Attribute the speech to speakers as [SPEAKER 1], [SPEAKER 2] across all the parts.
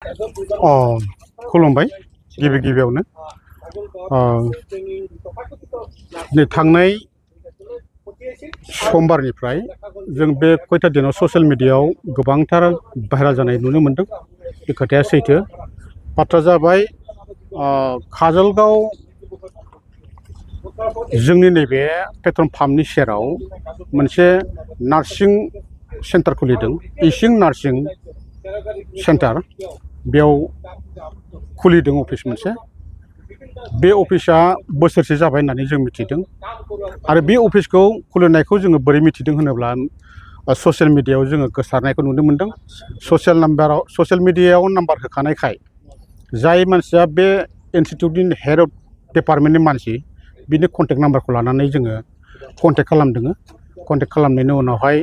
[SPEAKER 1] अ खुलुमबाय गिबि गिबियावनो नै थांनाय समबारनिफ्राय जों बे खयथा दिनाव ससियेल मिडियायाव गोबांथार भाइराल जानाय नुनो मोनदों। बे खोथाया सैथो। बाथ्रा जाबाय काजलगाव जोंनि नैबे पेट्रल पाम्पनि सेराव मोनसे नार्सिं सेन्टार खुलिदों, इसिं नार्सिं सेन्टार। बेयाव खुलिदों अफिस मोनसे। बे अफिसा बोसोरसे जाबाय होननानै जों मिथिदों। आरो बे अफिसखौ खुलिनायखौ जोङो बोरै मिथिदों होनोब्ला ससियेल मिडियायाव जोङो गोसारनायखौ नुनो मोनदों। ससियेल मिडियायाव नाम्बार होखानायखाय जाय मानसिया बे इन्स्टिटिउटनि हेड अफ डिपार्टमेन्टनि मानसि बिनि कन्टेक्ट नाम्बारखौ लानानै जोङो कन्टेक्ट खालामदों। कन्टेक्ट खालामनायनि उनावहाय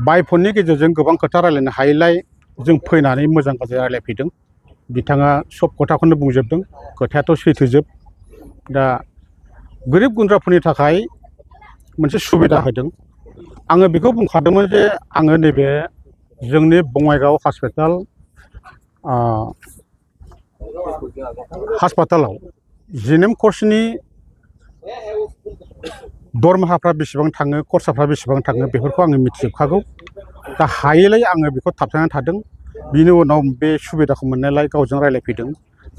[SPEAKER 1] बाय फननि गेजेरजों गोबां खोथा रायलायनो हायैलाय जों फैनानै मोजां गाज्रि रायलायफैदों। बिथाङा सब खोथाखौनो बुंजोबदों। खोथायाथ' सैथोजोब। दा गोरिब गुन्द्राफोरनि थाखाय मोनसे सुबिदा होदों। आङो बेखौ बुंखादोंमोन जे आङो नैबे जोंनि बङाइगाव हास्पातालाव जिनेम कर्सनि दरमाहाफ्रा बेसेबां थाङो, खरसाफ्रा बेसेबां थाङो बेफोरखौ आङो मिथिजोबखागौ। दा हायैलाय आङो बेखौ थाबथानानै थादों। बिनि उनाव बे सुबिदाखौ मोननायलाय गावजों रायलायफैदों।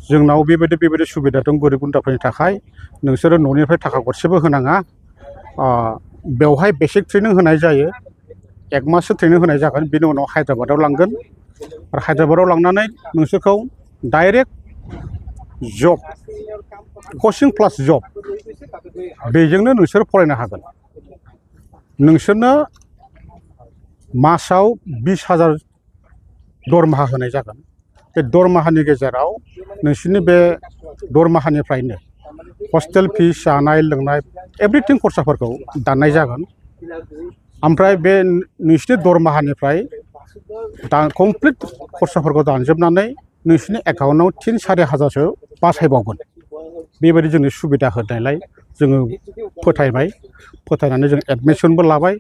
[SPEAKER 1] जोंनाव बेबायदि सुबिदा दं गोरिब गुन्द्राफोरनि थाखाय। नोंसोरो न'निफ्राय थाखा गरसेबो होनाङा। बेवहाय बेसिक ट्रेनिं होनाय जायो। 1 माससो ट्रेनिं होनाय जागोन। बिनि उनाव हायद्राबादाव लांगोन। आरो हायद्राबादाव लांनानै नोंसोरखौ डाइरेक्ट जब, कचिं प्लास जब बेजोंनो नोंसोर फरायनो हागोन। नोंसोरनो मासाव 20,000 दरमाहा होनाय जागोन। बे दरमाहानि गेजेराव नोंसोरनि बे दरमाहानिफ्रायनो हस्टेल फिस, जानाय लोंनाय एभ्रिथिं खरसाफोरखौ दाननाय जागोन। ओमफ्राय बे नोंसोरनि दरमाहानिफ्राय कमप्लिट खरसाफोरखौ दानजोबनानै नोंसोरनि एकाउन्टआव 3-4,000सो बासायबावगोन। बेबायदि जोंनो सुबिदा होनायलाय जोङो फोथायबाय। फोथायनानै जों एडमिसनबो लाबाय।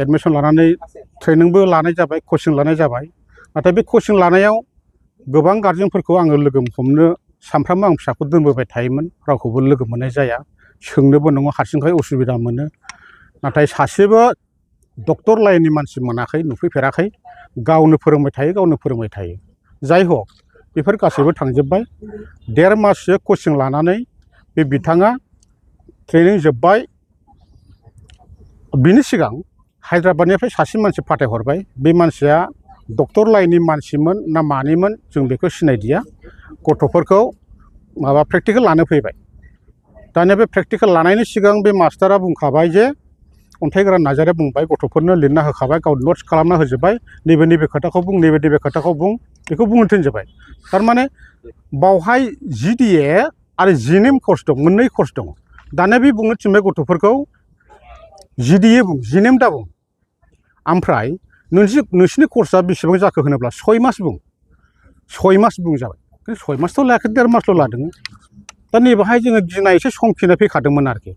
[SPEAKER 1] एडमिसन लानानै ट्रेनिंबो लानाय जाबाय, कचिं लानाय जाबाय। नाथाय बे कचिं लानायाव गोबां गारजेनफोरखौ आङो लोगो हमनो सानफ्रामबो आं फिसाखौ दोनबोबाय थायोमोन। रावखौबो लोगो मोननाय जाया। सोंनोबो नङा, हारसिंखाय उसुबिदा मोनो। नाथाय सासेबो डक्टर लाइननि मानसि मोनाखै, नुफैफेराखै। गावनो फोरोंबाय थायो, गावनो फोरोंबाय थायो। जाय हक बेफोर गासैबो थांजोब्बाय। 1.5 माससो कचिं लानानै बे बिथाङा ट्रेनिं जोब्बाय। बिनि सिगां हायद्राबादनिफ्राय सासे मानसि फाथायहरबाय। बे मानसिया डक्टर लाइननि मानसिमोन ना मानिमोन जों बेखौ सिनायदिया। गथ'फोरखौ प्रेक्टिकेल लानो फैबाय। दानिया बे प्रेक्टिकेल लानायनि सिगां बे मास्टारा बुंखाबाय जे अन्थाइगोरा नार्जारिया बुंबाय, गथ'फोरनो लिरना होखाबाय, गाव नट्स खालामना होजोब्बाय। नैबे खोथाखौ बुं, नैबे खोथाखौ बुं, बेखौ बुंनो थिनजोब्बाय। थारमाने बावहाय GDA आरो जिनेम कर्स दं, मोननै कर्स दं। दानिया बे बुंनो थिनबाय गथ'फोरखौ GDA बुं, जिनेम दा बुं। ओमफ्राय नोंसिनि कर्सआ बेसेबां जाखो होनोब्ला 6 मास बुं। 6 मास बुं जाबाय। 6 मासथ' लायाखै, 1.5 मासल' लादों। दा नैबेहाय जोङो गिनाय एसे संखिनाय फैखादोंमोन आरोखि।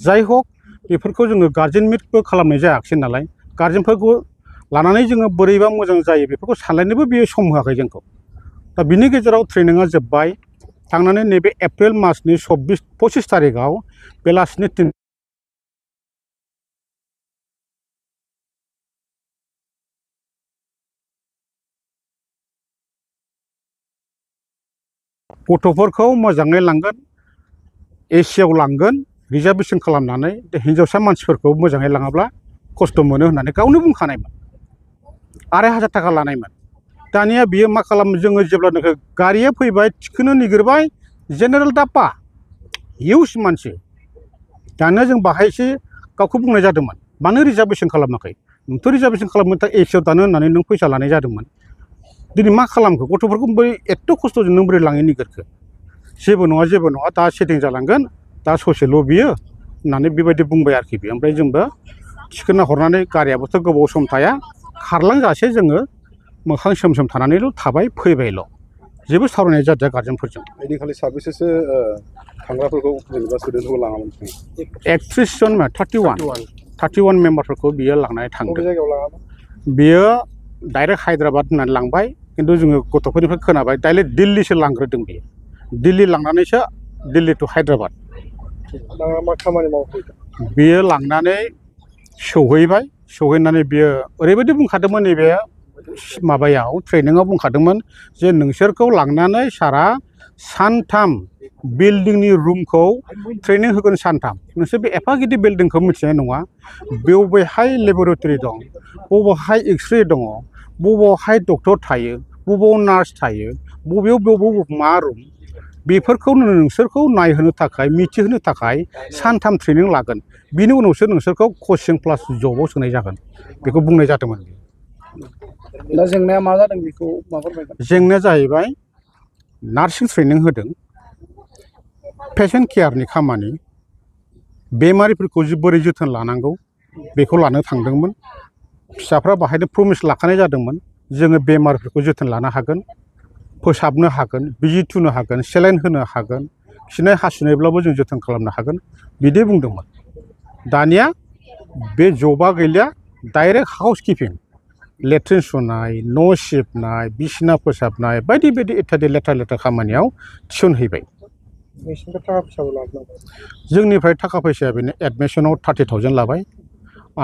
[SPEAKER 1] जाय हक बेफोरखौ जोङो गार्जेन मिटबो खालामनाय जायाखिसै नालाय। गार्जेनफोरखौ लानानै जोङो बोरैबा मोजां जायो बेफोरखौ सानलायनोबो बेयो सम होआखै जोंखौ। दा बिनि गेजेराव ट्रेनिंआ जोब्बाय। थांनानै नैबे एप्रिल मासनि 25 तारिखआव बेलासिनि 3 गथ'फोरखौ मोजाङै लांगोन, एसियाव लांगोन रिजार्भेसन खालामनानै। हिनजावसा मानसिफोरखौ मोजाङै लाङाब्ला खस्थ' मोनो होननानै गावनो बुंखानायमोन। 2,500 थाखा लानायमोन। दानिया बियो मा खालामो, जोङो जेब्लानोखि गारिया फैबाय, थिखोनो नागिरबाय, जेनेरेल डाब्बा इउस मानसि। दानिया जों बाहायसो गावखौ बुंनाय जादोंमोन, मानो रिजार्भेसन खालामाखै? नोंथ' रिजार्भेसन खालामनो थाखाय एसियाव दानो होननानै नों फैसा लानाय जादोंमोन। दिनै मा खालामखो? गथ'फोरखौ बोरै एथ' खस्थ'जों नों बोरै लांनो नागिरखो? जेबो नङा, दा सेटिं जालांगोन, दा ससेल' बियो होननानै बेबायदि बुंबाय आरोखि बे। ओमफ्राय जोंबो थिखोना हरनानै गारियाबोथ' गोबाव सम थाया, खारलांजासे जोङो मोखां सोम सोम थानानैल' थाबाय, फैबायल'। जेबो सावरायनाय जादिया गार्जेनफोरजों।
[SPEAKER 2] खालि साबेसेसो थांग्राफोरखौ जेनेबा स्टुडेन्टफोरखौ लाङामोन?
[SPEAKER 1] 31 जन, 31 मेम्बारफोरखौ बियो लांनानै थांदों।
[SPEAKER 2] बबे जायगायाव लाङामोन?
[SPEAKER 1] बियो डाइरेक्ट हायद्राबाद होननानै लांबाय। खिन्थु जोङो गथ'फोरनिफ्राय खोनाबाय डाइरेक्ट दिल्लीसो लांग्रोदों बेयो दिल्ली लांनानैसो दिल्ली टु हायद्राबाद
[SPEAKER 2] मा खामानि मावफैदों
[SPEAKER 1] बेयो लांनानै सौहैबाय सौहैनानै बियो ओरैबायदि बुंखादोंमोन नैबे माबायाव ट्रेनिङाव बुंखादोंमोन जे नोंसोरखौ लांनानै सारा सानथाम बिल्डिंनि रुमखौ ट्रेनिं होगोन सानथाम नोंसोर बे एफा गिदिर बिल्डिंखौ मिथिनाय नङा बबेहाय लेबरेटरि दं बबेहाय एक्सरे दङ बबेयावहाय डक्टर थायो बबेयाव नार्स थायो बबेयाव मा रुम बेफोरखौ नोंसोरखौ नायहोनो थाखाय मिथिहोनो थाखाय सानथाम ट्रेनिं लागोन बिनि उनावसो नोंसोरखौ कचिं प्लास जबाव सोनाय जागोन बेखौ बुंनाय जादोंमोन
[SPEAKER 2] दा जेंनाया मा जादों बेखौ माफोरमायगोन
[SPEAKER 1] जेंनाया जाहैबाय नार्सिं ट्रेनिं होदों पेशेन्ट केयारनि खामानि बेमारिफोरखौ बोरै जोथोन लानांगौ बेखौ लानो थांदोंमोन फिसाफ्रा बाहायनो प्रमिस लाखानाय जादोंमोन जोङो बेमारिफोरखौ जोथोन लानो हागोन फोसाबनो हागोन बिजि थुनो हागोन सेलाइन होनो हागोन खिनाय हासुनायब्लाबो जों जोथोन खालामनो हागोन बिदि बुंदोंमोन दानिया बे जबा गैलिया डाइरेक्ट हाउस किपिं लेट्रिन सुनाय न' सिबनाय बिसिना फोसाबनाय बायदि बायदि इत्यादि लेथ्रा खामानियाव थिसनहैबाय जोंनिफ्राय थाखा फैसाया बेनो एडमिसनाव 30,000 लाबाय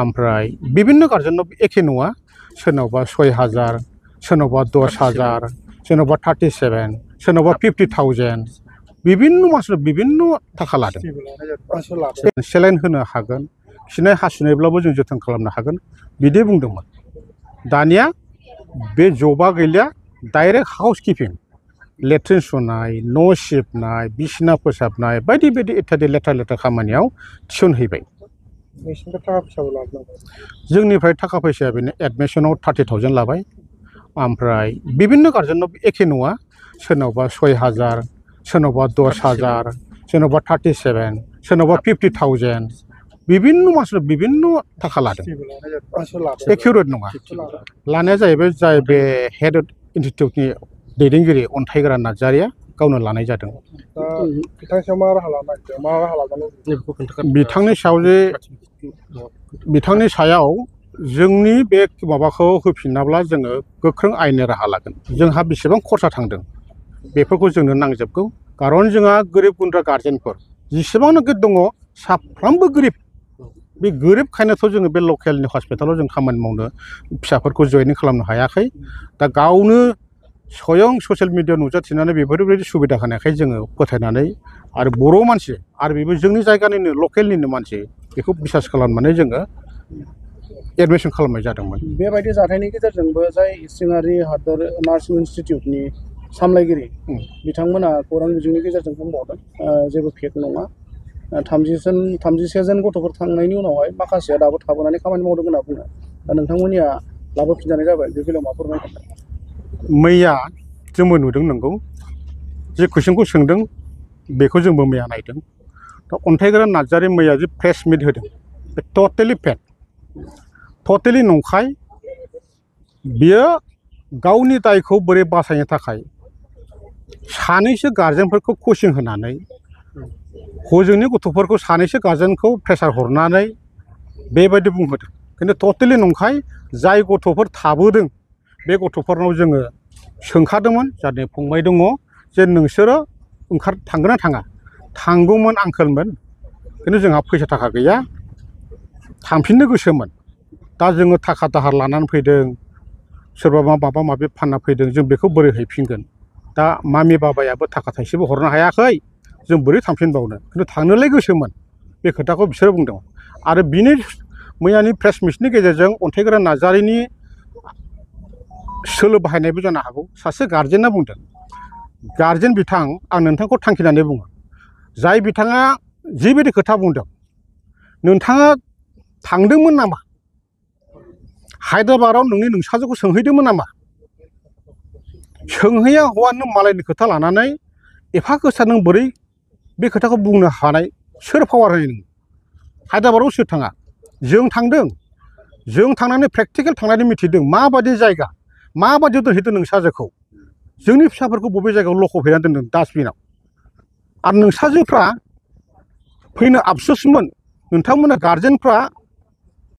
[SPEAKER 1] ओमफ्राय बिभिन्न गार्जेनाव एखे नङा सोरनावबा 6,000 सोरनावबा 10,000 सोरनावबा 37 सोरनावबा 50,000 बिभिन्न मानसिनाव बिभिन्न थाखा लादों सेलाइन होनो हागोन खिनाय हासुनायब्लाबो जों जोथोन खालामनो हागोन बिदि बुंदोंमोन दानिया बे जबा गैलिया डाइरेक्ट हाउस किपिं लेट्रिन सुनाय न' सिबनाय बिसिना फोसाबनाय बायदि बायदि इत्यादि लेथ्रा खामानियाव थिसनहैबाय जोंनिफ्राय थाखा फैसाया बेनो एडमिसनाव 30,000 लाबाय ओमफ्राय बिभिन्न गार्जेनाव एखे नङा सोरनावबा 6,000 सोरनावबा 10,000 सोरनावबा 37 सोरनावबा 50,000 बिभिन्न मानसिनाव बिभिन्न थाखा लादों एकिउरेट नङा लानाया जाहैबाय जाय बे हेड इनस्टिटिउटनि दैदेनगिरि अन्थाइगोरा नार्जारिया गावनो लानाय जादों बिथांनि सायाव जोंनि बे माबाखौ होफिनाब्ला जोङो गोख्रों आयेननि राहा लागोन जोंहा बेसेबां खरसा थांदों बेफोरखौ जोंनो नांजोबगौ खारन जोंहा गोरिब गुन्द्रा गार्जेनफोर जेसेबांनाखि दङ साफ्रोमबो गोरिब बे गोरिबखायनोथ' जोङो बे लकेलनि हस्पिटालाव जों खामानि मावनो फिसाफोरखौ जयनिं खालामनो हायाखै दा गावनो स्वयं ससियेल मिडियायाव नुजाथिनानै बेफोरबायदि सुबिदा होनायखाय जोङो फोथायनानै आरो बर' मानसि आरो बेबो जोंनि जायगानिनो लकेलनिनो मानसि बेखौ बिसास खालामनानै जोङो एडमिसन खालामनाय जादोंमोन
[SPEAKER 2] बेबायदि जाथायनि गेजेरजोंबो जाय इसिङारि हादोर नार्सिं इनस्टिटिउटनि सामलायगिरि बिथांमोना खौरां बिजोंनि गेजेरजों बुंबावदों जेबो फेक नङा 31 जन गथ'फोर थांनायनि उनावहाय माखासेया दाबो थाबोनानै खामानि मावदों होनना बुङो दा नोंथांमोननिया लाबोफिनजानाय जाबाय बे बेलायाव मा फोरमायगोन
[SPEAKER 1] मैया जोंबो नुदों नंगौ जे कुइसनखौ सोंदों बेखौ जोंबो मैया नायदों दा अन्थाइगोरा नार्जारि मैया जे प्रेस मिट होदों बे टटेलि फेक टटेलि नंखाय बियो गावनि दायखौ बोरै बासायनो थाखाय सानैसो गार्जेनफोरखौ कचिं होनानै हजोंनि गथ'फोरखौ सानैसो गार्जेनखौ प्रेसार हरनानै बेबायदि बुंहोदों खिन्थु टटेलि नंखाय जाय गथ'फोर थाबोदों बे गथ'फोरनाव जोङो सोंखादोंमोन जाहाथे फंबाय दङ जे नोंसोरो थांगोन ना थाङा थांगौमोन आंकोलमोन खिन्थु जोंहा फैसा थाखा गैया थांफिननो गोसोमोन दा जोङो थाखा दाहार लानानै फैदों सोरबा माबा माबि फानना फैदों जों बेखौ बोरै हैफिनगोन दा मामि बाबायाबो थाखा थाइसेबो हरनो हायाखै जों बोरै थांफिनबावनो खिन्थु थांनोलाय गोसोमोन बे खोथाखौ बिसोरो बुंदों आरो बिनि मैयानि प्रेस मिटनि गेजेरजों अन्थाइगोरा नार्जारिनि सोलो बाहायनायबो जानो हागौ सासे गार्जेना बुंदों गार्जेन बिथां आं नोंथांखौ थांखिनानै बुङो जाय बिथाङा जिबायदि खोथा बुंदों नोंथाङा थांदोंमोन नामा हायद्राबादाव नोंनि नोंसाजोखौ सोंहैदोंमोन नामा सोंहैया हौवा नों मालायनि खोथा लानानै एफा गोसा नों बोरै बे खोथाखौ बुंनो हानाय सोर पावार होयो नों हायद्राबादाव सोर थाङा जों थांदों जों थांनानै प्रेक्टिकेल थांनानै मिथिदों माबायदि जायगा माबायदि दोनहैदों नोंसाजोखौ जोंनि फिसाफोरखौ बबे जायगायाव लखबहैनानै दोनदों डास्टबिनाव आरो नोंसाजोफ्रा फैनो आफसोसमोन नोंथांमोना गार्जेनफ्रा